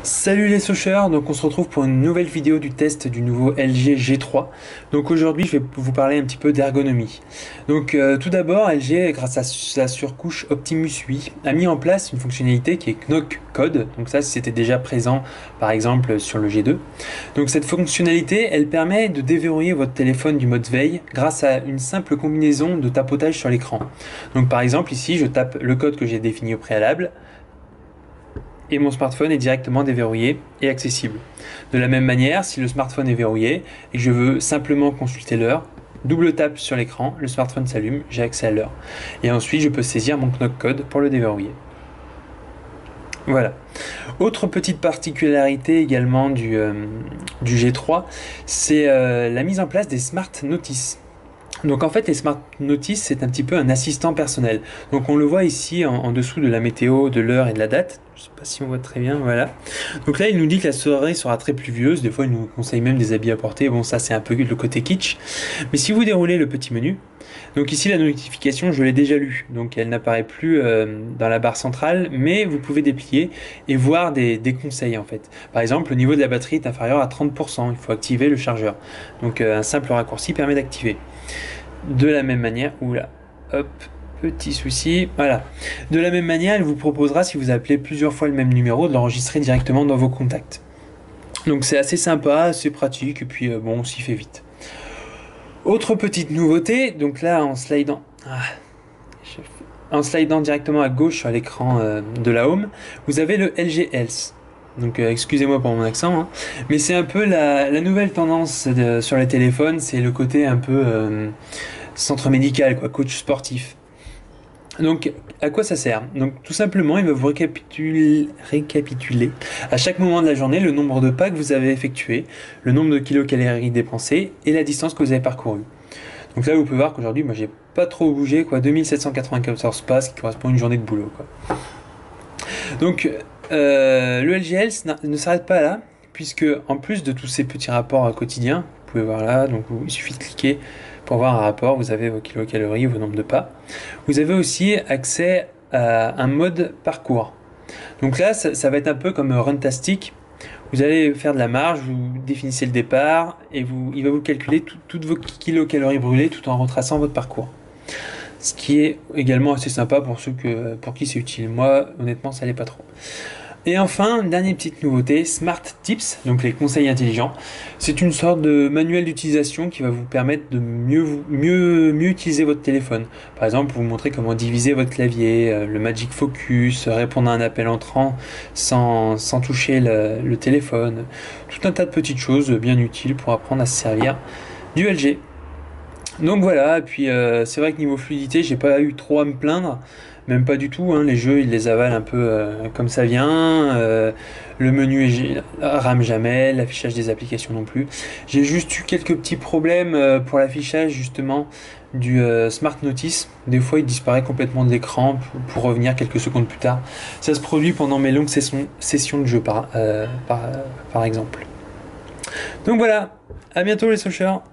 Salut les socheurs, donc on se retrouve pour une nouvelle vidéo du test du nouveau LG G3. Donc aujourd'hui je vais vous parler un petit peu d'ergonomie. Donc tout d'abord LG, grâce à sa surcouche Optimus 8, a mis en place une fonctionnalité qui est Knock Code. Donc ça c'était déjà présent par exemple sur le G2. Donc cette fonctionnalité elle permet de déverrouiller votre téléphone du mode veille grâce à une simple combinaison de tapotage sur l'écran. Donc par exemple ici je tape le code que j'ai défini au préalable et mon smartphone est directement déverrouillé et accessible. De la même manière, si le smartphone est verrouillé et que je veux simplement consulter l'heure, double tape sur l'écran, le smartphone s'allume, j'ai accès à l'heure. Et ensuite, je peux saisir mon knock code pour le déverrouiller. Voilà. Autre petite particularité également du G3, c'est la mise en place des Smart Notices. Donc en fait les Smart Notices c'est un petit peu un assistant personnel. Donc on le voit ici en dessous de la météo, de l'heure et de la date. Je sais pas si on voit très bien, voilà. Donc là il nous dit que la soirée sera très pluvieuse, des fois il nous conseille même des habits à porter, bon ça c'est un peu le côté kitsch. Mais si vous déroulez le petit menu, donc ici la notification je l'ai déjà lue, donc elle n'apparaît plus dans la barre centrale, mais vous pouvez déplier et voir des conseils en fait. Par exemple le niveau de la batterie est inférieur à 30%, il faut activer le chargeur. Donc un simple raccourci permet d'activer. De la même manière, oula, hop, petit souci, voilà. De la même manière, elle vous proposera, si vous appelez plusieurs fois le même numéro, de l'enregistrer directement dans vos contacts. Donc c'est assez sympa, c'est pratique, et puis bon, on s'y fait vite. Autre petite nouveauté, donc là en slidant directement à gauche sur l'écran de la Home, vous avez le LG Health. Donc excusez-moi pour mon accent, hein. Mais c'est un peu la nouvelle tendance sur les téléphones, c'est le côté un peu centre médical, quoi, coach sportif. Donc à quoi ça sert? Donc tout simplement il va vous récapituler à chaque moment de la journée le nombre de pas que vous avez effectué, le nombre de kilocalories dépensés et la distance que vous avez parcourue. Donc là vous pouvez voir qu'aujourd'hui moi j'ai pas trop bougé, quoi, 2794 pas, ce qui correspond à une journée de boulot, quoi. Donc le LG Health ne s'arrête pas là, puisque en plus de tous ces petits rapports quotidiens, vous pouvez voir là, donc il suffit de cliquer pour voir un rapport, vous avez vos kilocalories, vos nombres de pas. Vous avez aussi accès à un mode parcours. Donc là, ça va être un peu comme Runtastic. Vous allez faire de la marche, vous définissez le départ, et il va vous calculer toutes vos kilocalories brûlées tout en retraçant votre parcours. Ce qui est également assez sympa pour pour qui c'est utile. Moi, honnêtement, ça l'est pas trop. Et enfin, dernière petite nouveauté, Smart Tips, donc les conseils intelligents. C'est une sorte de manuel d'utilisation qui va vous permettre de mieux utiliser votre téléphone. Par exemple, vous montrer comment diviser votre clavier, le Magic Focus, répondre à un appel entrant sans toucher le téléphone. Tout un tas de petites choses bien utiles pour apprendre à se servir du LG. Donc voilà, et puis c'est vrai que niveau fluidité, j'ai pas eu trop à me plaindre, même pas du tout, hein, les jeux ils les avalent un peu comme ça vient, le menu rame jamais, l'affichage des applications non plus. J'ai juste eu quelques petits problèmes pour l'affichage justement du Smart Notice, des fois il disparaît complètement de l'écran pour revenir quelques secondes plus tard. Ça se produit pendant mes longues sessions de jeu par exemple. Donc voilà, à bientôt les socheurs.